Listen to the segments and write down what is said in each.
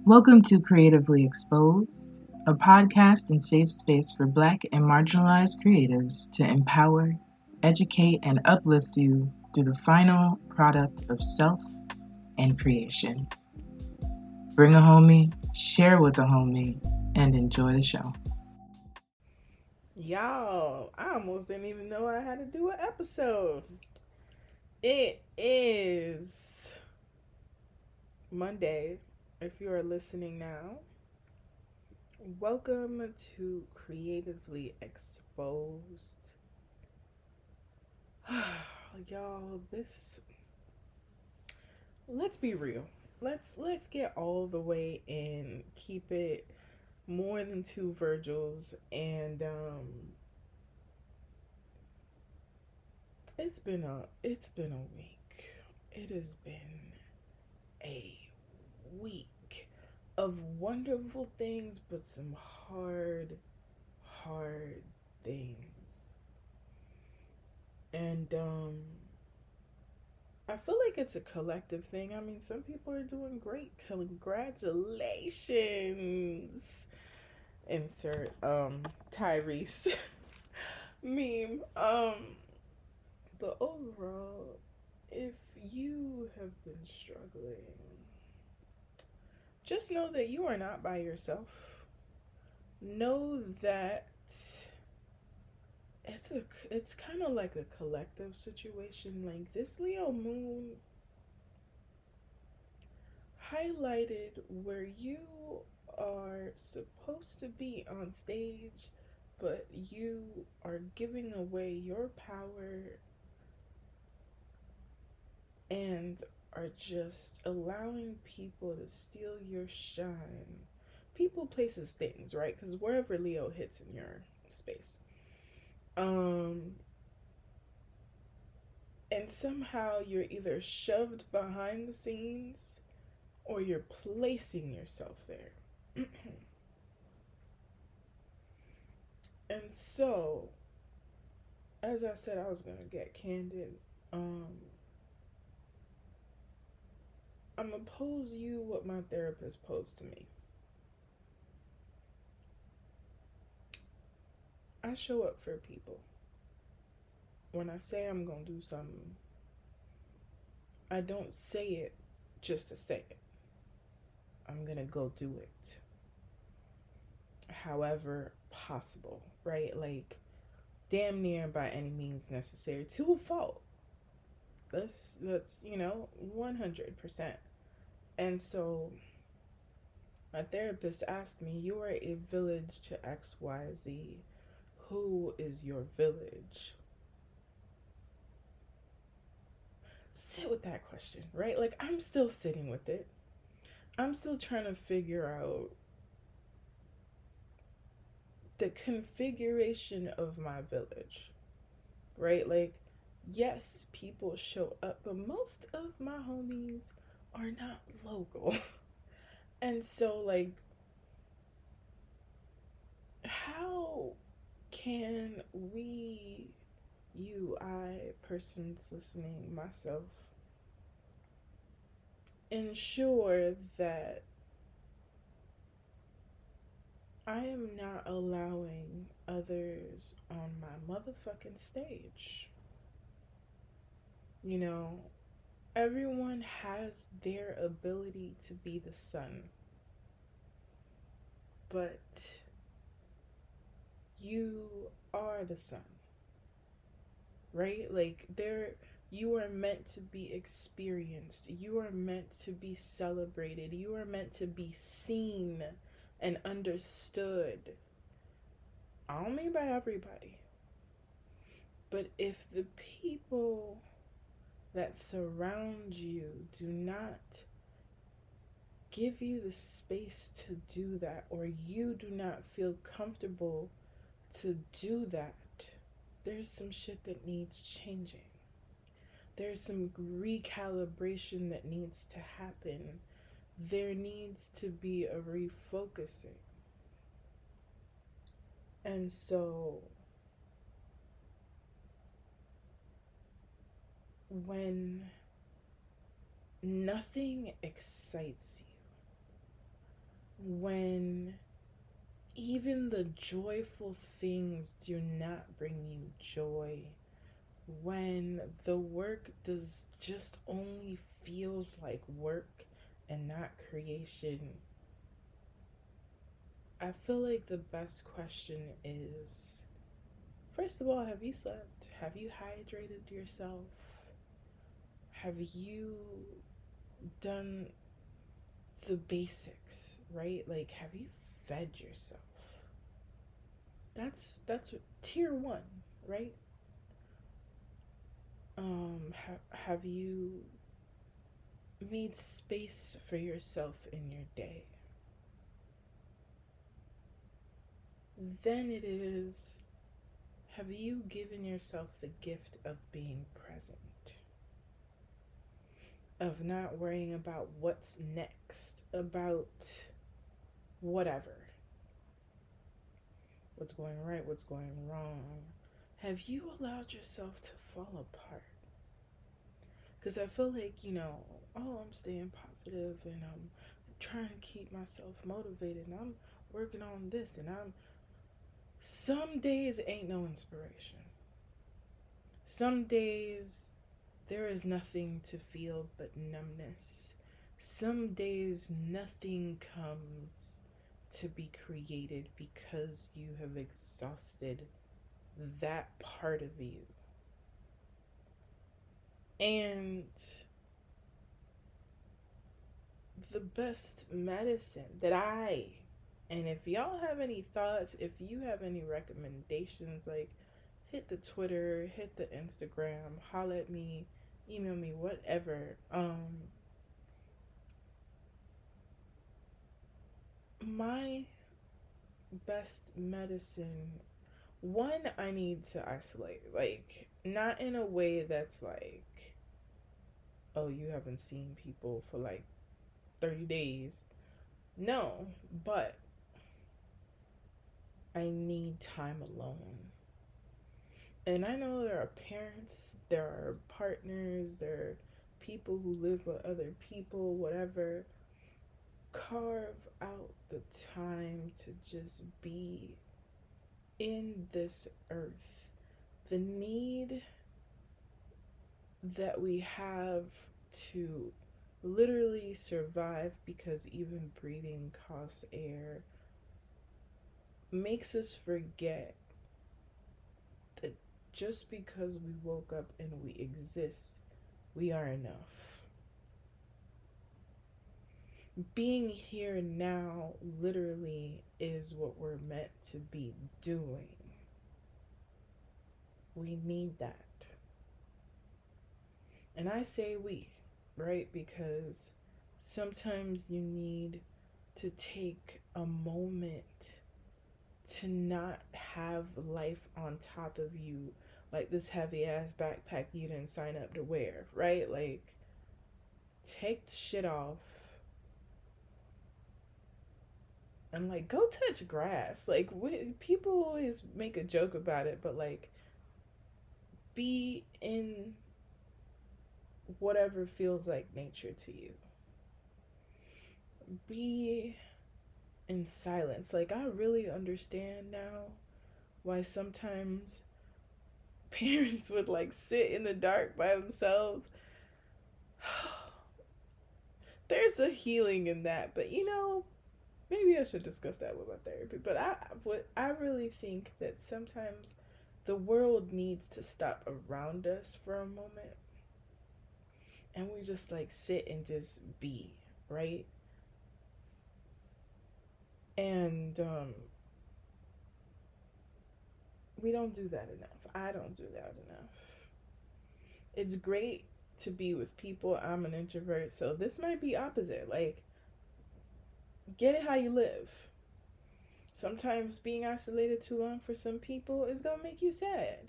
Welcome to Creatively Exposed, a podcast and safe space for Black and marginalized creatives to empower, educate, and uplift you through the final product of self and creation. Bring a homie, share with a homie, and enjoy the show. Y'all, I almost didn't even know I had to do an episode. It is Monday, if you are listening now. Welcome to Creatively Exposed. Y'all, let's be real. Let's get all the way in, keep it more than two Virgils, and it's been a week. It has been a week of wonderful things, but some hard things. And I feel like it's a collective thing. I mean, some people are doing great. Congratulations. Insert Tyrese meme. But overall, if you have been struggling, just know that you are not by yourself. Know that it's kind of like a collective situation. Like, this Leo moon highlighted where you are supposed to be on stage, but you are giving away your power and are just allowing people to steal your shine. People, places, things, right? Because wherever Leo hits in your space. And somehow you're either shoved behind the scenes or you're placing yourself there. And so, as I said, I was going to get candid. I'm going to pose you what my therapist posed to me. I show up for people. When I say I'm going to do something, I don't say it just to say it. I'm going to go do it. However possible, right? Like, damn near by any means necessary, to a fault. That's 100%. And so my therapist asked me, you are a village to XYZ. Who is your village? Sit with that question, right? Like, I'm still sitting with it. I'm still trying to figure out the configuration of my village, right? Like, yes, people show up, but most of my homies are not local. And so, like, how can we, you, I, persons listening, myself, ensure that I am not allowing others on my motherfucking stage? You know, everyone has their ability to be the sun, but you are the sun, right? Like, you are meant to be experienced, you are meant to be celebrated, you are meant to be seen and understood. I don't mean by everybody, but if the people that surround you do not give you the space to do that, or you do not feel comfortable to do that, there's some shit that needs changing. There's some recalibration that needs to happen. There needs to be a refocusing. And so, when nothing excites you, when even the joyful things do not bring you joy, when the work does just only feels like work and not creation, I feel like the best question is, first of all, have you slept? Have you hydrated yourself? Have you done the basics, right? Like, have you fed yourself? That's tier one, right? Have you made space for yourself in your day? Then it is, have you given yourself the gift of being present? Of not worrying about what's next, about whatever. What's going right, what's going wrong. Have you allowed yourself to fall apart? Because I feel like, I'm staying positive and I'm trying to keep myself motivated and I'm working on this and some days ain't no inspiration. Some days there is nothing to feel but numbness. Some days nothing comes to be created because you have exhausted that part of you. And the best medicine and if y'all have any thoughts, if you have any recommendations, like, hit the Twitter, hit the Instagram, holla at me, email me, whatever. My best medicine, one, I need to isolate, like, not in a way that's like, oh, you haven't seen people for like 30 days. No, but I need time alone. And I know there are parents, there are partners, there are people who live with other people, whatever. Carve out the time to just be in this earth. The need that we have to literally survive, because even breathing costs air, makes us forget that just because we woke up and we exist, we are enough. Being here now literally is what we're meant to be doing. We need that. And I say we, right? Because sometimes you need to take a moment to not have life on top of you, like this heavy ass backpack you didn't sign up to wear, right? Like, take the shit off and, like, go touch grass. Like, people always make a joke about it, but, like, be in whatever feels like nature to you. Be in silence. Like, I really understand now why sometimes parents would, like, sit in the dark by themselves. There's a healing in that, but maybe I should discuss that with my therapy. But I really think that sometimes the world needs to stop around us for a moment, and we just, like, sit and just be, right? And we don't do that enough. I don't do that enough. It's great to be with people. I'm an introvert, so this might be opposite. Like, get it how you live. Sometimes being isolated too long for some people is gonna make you sad.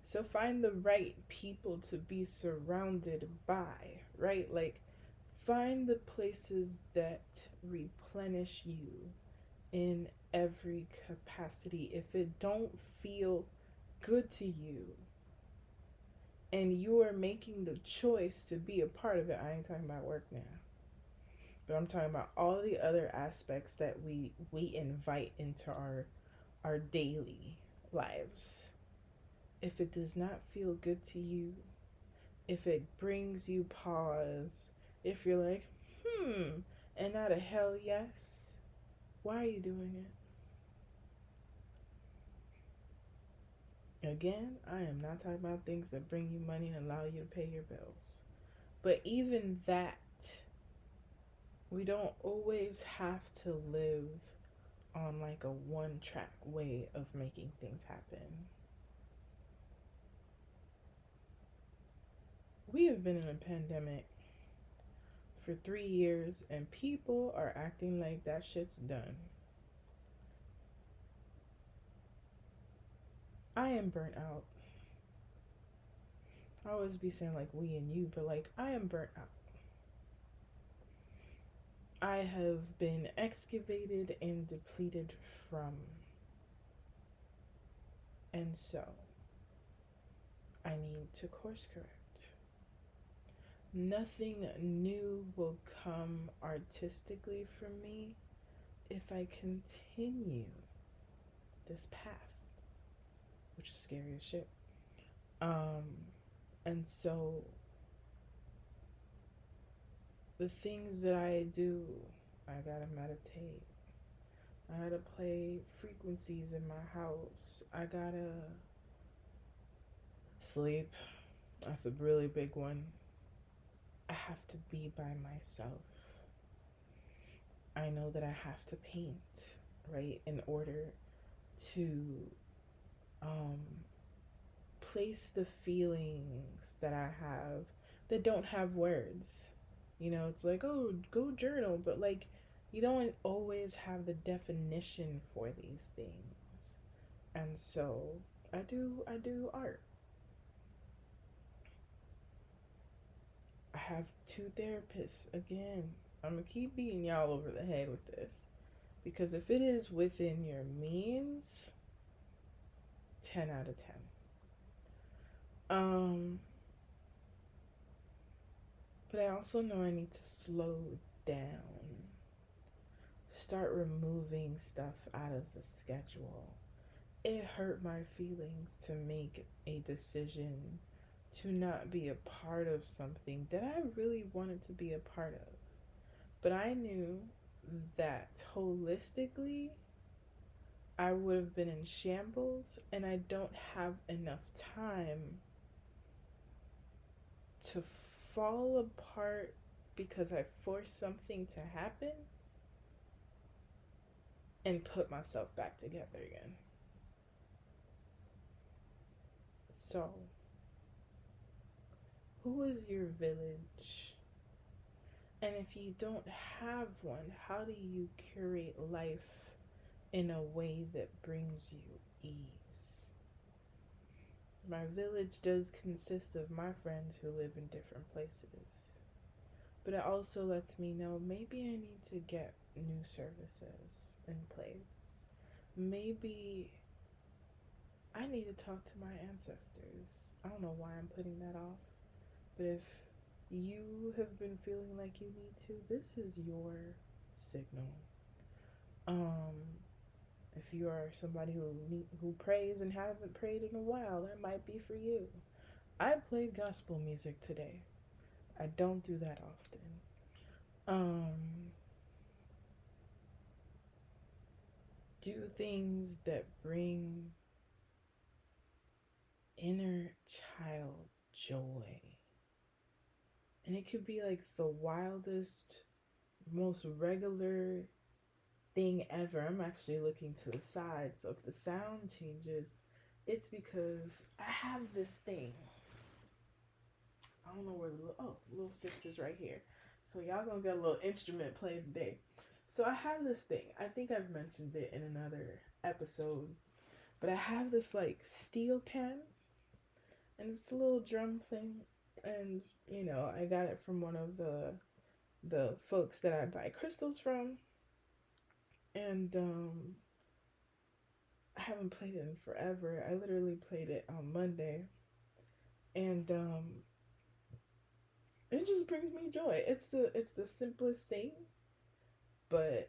So find the right people to be surrounded by, right? Like, find the places that replenish you in every capacity. If it don't feel good to you and you are making the choice to be a part of it, I ain't talking about work now. but I'm talking about all the other aspects that we invite into our daily lives. If it does not feel good to you, if it brings you pause, if you're like, and not a hell yes, why are you doing it? Again, I am not talking about things that bring you money and allow you to pay your bills. But even that, we don't always have to live on like a one track way of making things happen. We have been in a pandemic for 3 years and people are acting like that shit's done. I am burnt out. I always be saying like we and you, but like I am burnt out. I have been excavated and depleted from. And so I need to course correct. Nothing new will come artistically for me if I continue this path, which is scary as shit. And so the things that I do, I gotta meditate. I gotta play frequencies in my house. I gotta sleep. That's a really big one. I have to be by myself. I know that I have to paint, right, in order to place the feelings that I have that don't have words. You know, it's like, oh, go journal, but like, you don't always have the definition for these things. And so I do art. I have 2 therapists. Again, I'm gonna keep beating y'all over the head with this, because if it is within your means, 10 out of 10. But I also know I need to slow down. Start removing stuff out of the schedule. It hurt my feelings to make a decision to not be a part of something that I really wanted to be a part of. But I knew that holistically, I would have been in shambles, and I don't have enough time to fall apart because I forced something to happen and put myself back together again. So, who is your village? And if you don't have one, how do you curate life in a way that brings you ease? My village does consist of my friends who live in different places, but it also lets me know maybe I need to get new services in place. Maybe I need to talk to my ancestors. I don't know why I'm putting that off, but if you have been feeling like you need to, this is your signal. If you are somebody who prays and haven't prayed in a while, that might be for you. I played gospel music today. I don't do that often. Do things that bring inner child joy. And it could be like the wildest, most regular thing ever. I'm actually looking to the side, so if the sound changes, it's because I have this thing. I don't know where the little sticks is right here. So y'all gonna get a little instrument play today. So I have this thing. I think I've mentioned it in another episode, but I have this like steel pan, and it's a little drum thing, and you know I got it from one of the folks that I buy crystals from. And I haven't played it in forever. I literally played it on Monday. And it just brings me joy. It's the simplest thing, But